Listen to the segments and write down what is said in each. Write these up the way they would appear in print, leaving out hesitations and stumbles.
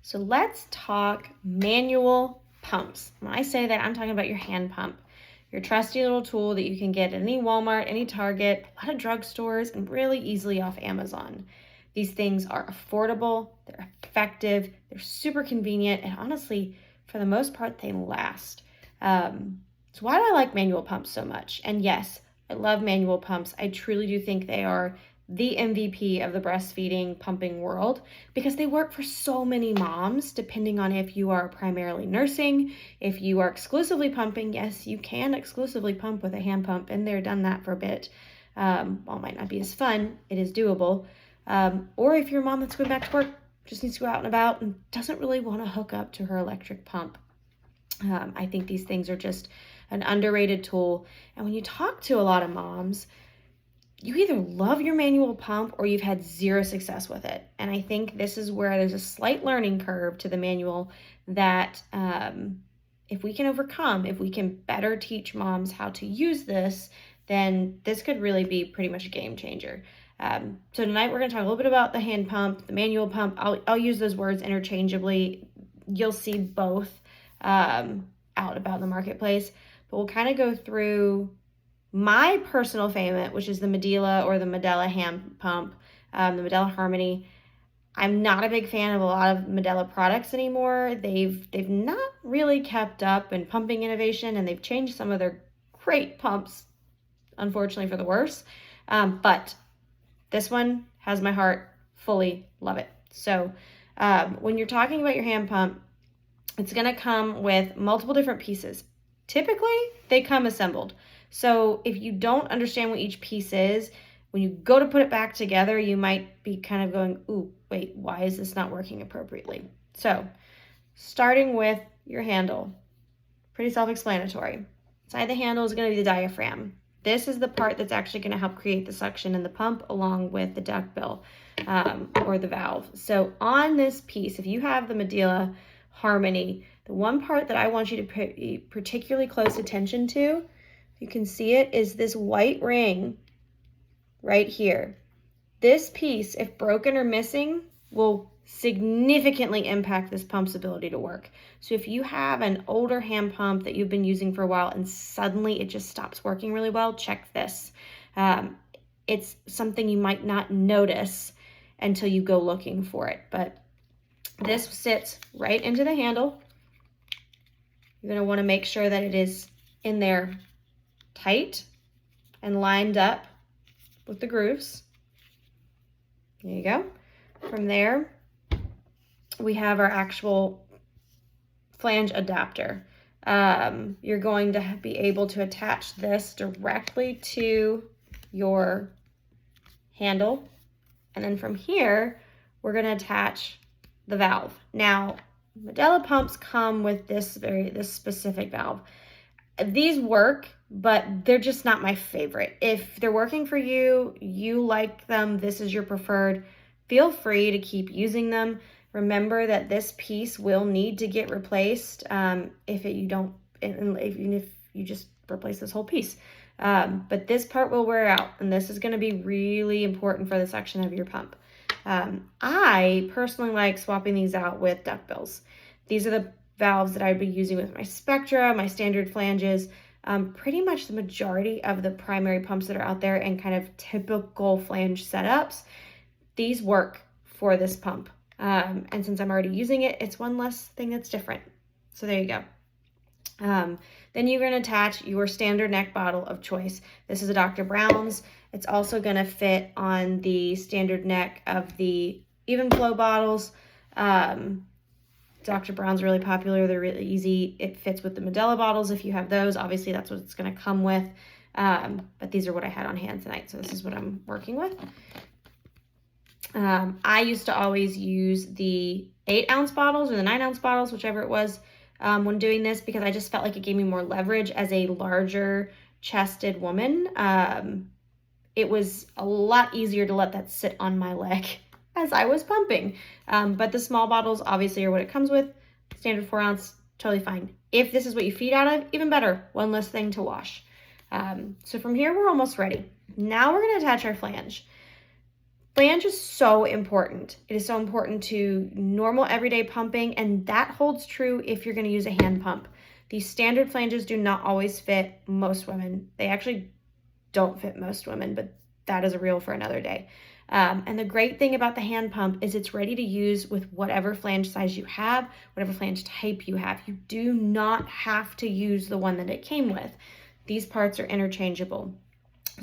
So let's talk manual pumps. When I say that, I'm talking about your hand pump, your trusty little tool that you can get at any Walmart, any Target, a lot of drugstores, and really easily off Amazon. These things are affordable, they're effective, they're super convenient, and honestly, for the most part, they last. So why do I like manual pumps so much? And yes, I love manual pumps. I truly do think they are the MVP of the breastfeeding pumping world because they work for so many moms, depending on if you are primarily nursing, if you are exclusively pumping. Yes, you can exclusively pump with a hand pump, and they're done that for a bit. While it might not be as fun, it is doable. Or if you're a mom that's going back to work, just needs to go out and about and doesn't really want to hook up to her electric pump. I think these things are just an underrated tool. And when you talk to a lot of moms, you either love your manual pump or you've had zero success with it. And I think this is where there's a slight learning curve to the manual that if we can overcome, if we can better teach moms how to use this, then this could really be pretty much a game changer. So tonight we're going to talk a little bit about the hand pump, the manual pump. I'll use those words interchangeably. You'll see both out about in the marketplace, but we'll kind of go through my personal favorite, which is the Medela or the Medela hand pump, the Medela Harmony. I'm not a big fan of a lot of Medela products anymore. They've not really kept up in pumping innovation, and they've changed some of their great pumps, unfortunately for the worse. But this one has my heart, fully love it. So when you're talking about your hand pump, it's going to come with multiple different pieces. Typically, they come assembled. So if you don't understand what each piece is, when you go to put it back together, you might be kind of going, ooh, wait, why is this not working appropriately? So starting with your handle, pretty self-explanatory. Inside the handle is going to be the diaphragm. This is the part that's actually going to help create the suction in the pump along with the duckbill or the valve. So on this piece, if you have the Medela Harmony, the one part that I want you to pay particularly close attention to, you can see it, is this white ring right here. This piece, if broken or missing, will significantly impact this pump's ability to work. So if you have an older hand pump that you've been using for a while and suddenly it just stops working really well, check this. It's something you might not notice until you go looking for it, but this sits right into the handle. You're going to want to make sure that it is in there tight and lined up with the grooves. There you go. From there, we have our actual flange adapter. You're going to be able to attach this directly to your handle. And then from here, we're going to attach the valve. Now, Medela pumps come with this specific valve. These work, but they're just not my favorite. If they're working for you, you like them, this is your preferred, feel free to keep using them. Remember that this piece will need to get replaced even if you just replace this whole piece. But this part will wear out, and this is going to be really important for the suction of your pump. I personally like swapping these out with duckbills. These are the valves that I'd be using with my Spectra, my standard flanges, pretty much the majority of the primary pumps that are out there and kind of typical flange setups. These work for this pump. And since I'm already using it, it's one less thing that's different. So there you go. Then you're going to attach your standard neck bottle of choice. This is a Dr. Brown's. It's also going to fit on the standard neck of the Even Flow bottles. Dr. Brown's really popular. They're really easy. It fits with the Medela bottles if you have those. Obviously, that's what it's going to come with. But these are what I had on hand tonight, so this is what I'm working with. I used to always use the 8-ounce bottles or the 9-ounce bottles, whichever it was, when doing this, because I just felt like it gave me more leverage as a larger chested woman. It was a lot easier to let that sit on my leg as I was pumping. But the small bottles obviously are what it comes with. Standard 4-ounce, totally fine. If this is what you feed out of, even better, one less thing to wash. So from here, we're almost ready. Now we're going to attach our flange. Flange is so important. It is so important to normal everyday pumping, and that holds true if you're going to use a hand pump. These standard flanges do not always fit most women. They actually don't fit most women, but that is a reel for another day. And the great thing about the hand pump is it's ready to use with whatever flange size you have, whatever flange type you have. You do not have to use the one that it came with. These parts are interchangeable.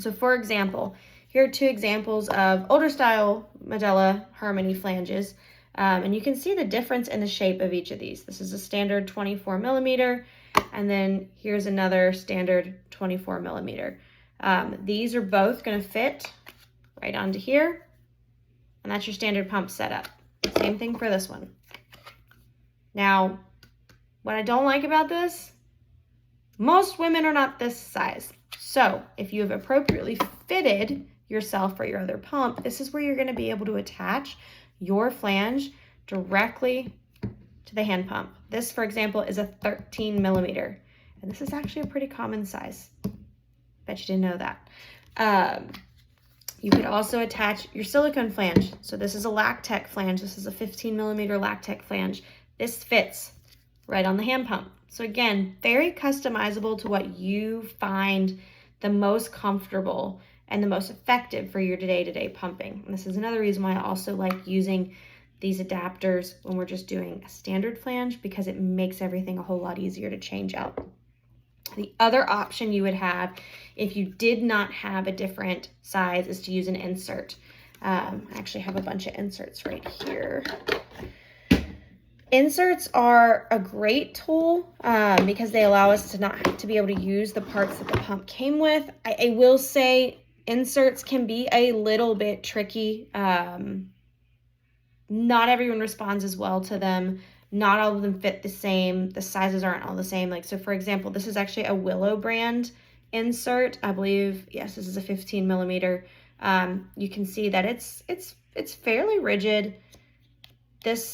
So for example, here are 2 examples of older style Medela Harmony flanges. And you can see the difference in the shape of each of these. This is a standard 24 millimeter, and then here's another standard 24 millimeter. These are both going to fit right onto here, and that's your standard pump setup. Same thing for this one. Now, what I don't like about this, most women are not this size. So if you have appropriately fitted yourself for your other pump, this is where you're going to be able to attach your flange directly to the hand pump. This, for example, is a 13 millimeter, and this is actually a pretty common size. Bet you didn't know that. You could also attach your silicone flange. So this is a Lactec flange. This is a 15 millimeter Lactec flange. This fits right on the hand pump. So again, very customizable to what you find the most comfortable and the most effective for your day-to-day pumping. And this is another reason why I also like using these adapters when we're just doing a standard flange, because it makes everything a whole lot easier to change out. The other option you would have if you did not have a different size is to use an insert. I actually have a bunch of inserts right here. Inserts are a great tool because they allow us to not have to be able to use the parts that the pump came with. I will say inserts can be a little bit tricky. Not everyone responds as well to them. Not all of them fit the same. The sizes aren't all the same. Like, so for example, this is actually a Willow brand insert. I believe, yes, this is a 15 millimeter. You can see that it's fairly rigid. This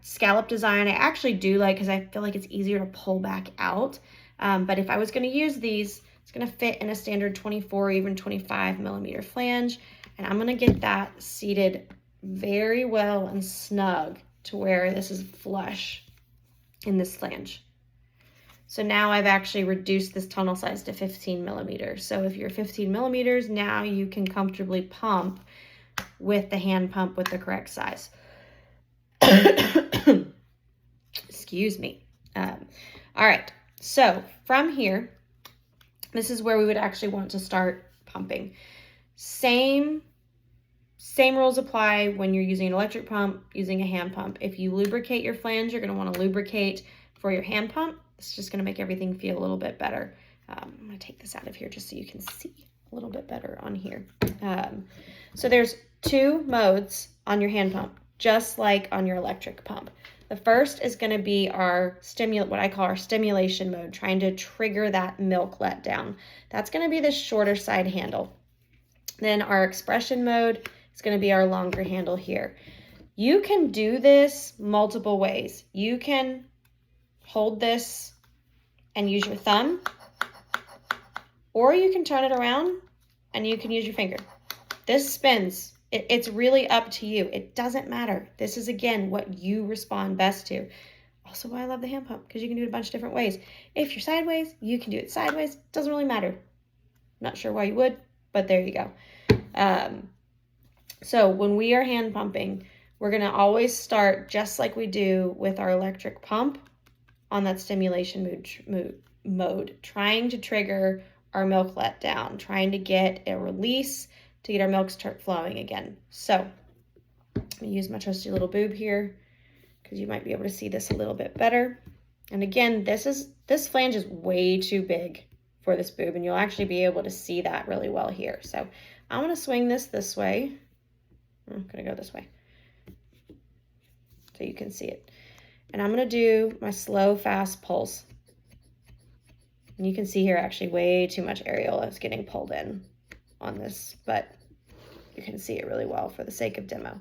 scallop design I actually do like because I feel like it's easier to pull back out. But if I was going to use these, it's going to fit in a standard 24 or even 25 millimeter flange. And I'm going to get that seated very well and snug to where this is flush in this flange. So now I've actually reduced this tunnel size to 15 millimeters. So if you're 15 millimeters, now you can comfortably pump with the hand pump with the correct size. Excuse me. All right, so from here, this is where we would actually want to start pumping. Same rules apply when you're using an electric pump, using a hand pump. If you lubricate your flange, you're going to want to lubricate for your hand pump. It's just going to make everything feel a little bit better. I'm going to take this out of here just so you can see a little bit better on here. So there's 2 modes on your hand pump, just like on your electric pump. The first is going to be our what I call our stimulation mode, trying to trigger that milk letdown. That's going to be the shorter side handle. Then our expression mode is going to be our longer handle here. You can do this multiple ways. You can hold this and use your thumb, or you can turn it around and you can use your finger. This spins. It's really up to you. It doesn't matter. This is, again, what you respond best to. Also why I love the hand pump, because you can do it a bunch of different ways. If you're sideways, you can do it sideways. Doesn't really matter. Not sure why you would, but there you go. So when we are hand pumping, we're going to always start just like we do with our electric pump on that stimulation mode, trying to trigger our milk letdown, trying to get a release to get our milk start flowing again. So I'm going to use my trusty little boob here because you might be able to see this a little bit better. And again, this flange is way too big for this boob, and you'll actually be able to see that really well here. So I'm going to swing this way. I'm going to go this way so you can see it. And I'm going to do my slow, fast pulse. And you can see here actually way too much areola is getting pulled in on this, but you can see it really well for the sake of demo.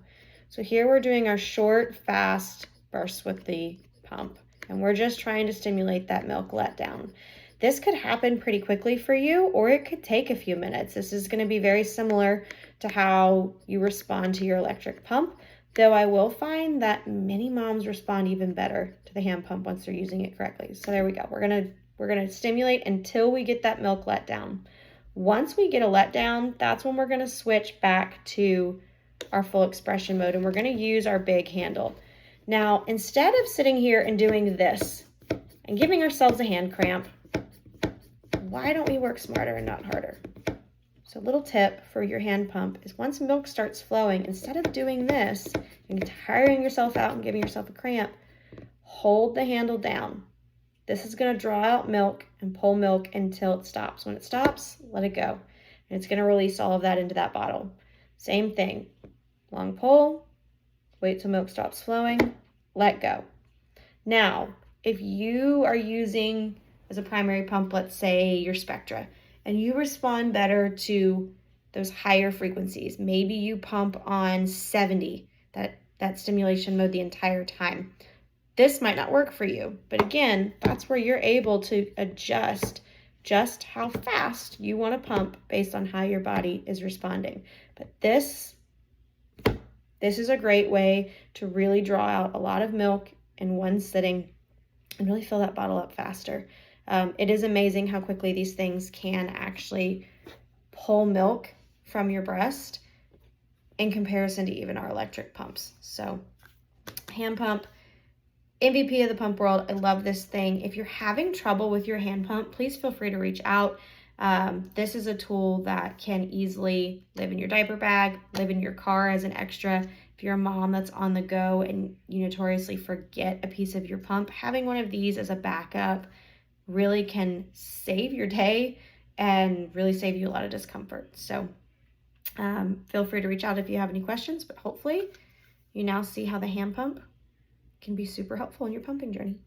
So here we're doing our short, fast bursts with the pump, and we're just trying to stimulate that milk letdown. This could happen pretty quickly for you, or it could take a few minutes. This is going to be very similar to how you respond to your electric pump, though I will find that many moms respond even better to the hand pump once they're using it correctly. So there we go. We're gonna stimulate until we get that milk let down. Once we get a letdown, that's when we're gonna switch back to our full expression mode, and we're gonna use our big handle. Now, instead of sitting here and doing this and giving ourselves a hand cramp, why don't we work smarter and not harder? So a little tip for your hand pump is once milk starts flowing, instead of doing this and tiring yourself out and giving yourself a cramp, hold the handle down. This is going to draw out milk and pull milk until it stops. When it stops, let it go. And it's going to release all of that into that bottle. Same thing. Long pull, wait till milk stops flowing, let go. Now, if you are using as a primary pump, let's say your Spectra, and you respond better to those higher frequencies, maybe you pump on 70, that stimulation mode the entire time. This might not work for you, but again, that's where you're able to adjust just how fast you want to pump based on how your body is responding. But this is a great way to really draw out a lot of milk in one sitting and really fill that bottle up faster. It is amazing how quickly these things can actually pull milk from your breast in comparison to even our electric pumps. So hand pump, MVP of the pump world. I love this thing. If you're having trouble with your hand pump, please feel free to reach out. This is a tool that can easily live in your diaper bag, live in your car as an extra. If you're a mom that's on the go and you notoriously forget a piece of your pump, having one of these as a backup really can save your day and really save you a lot of discomfort. So feel free to reach out if you have any questions, but hopefully you now see how the hand pump can be super helpful in your pumping journey.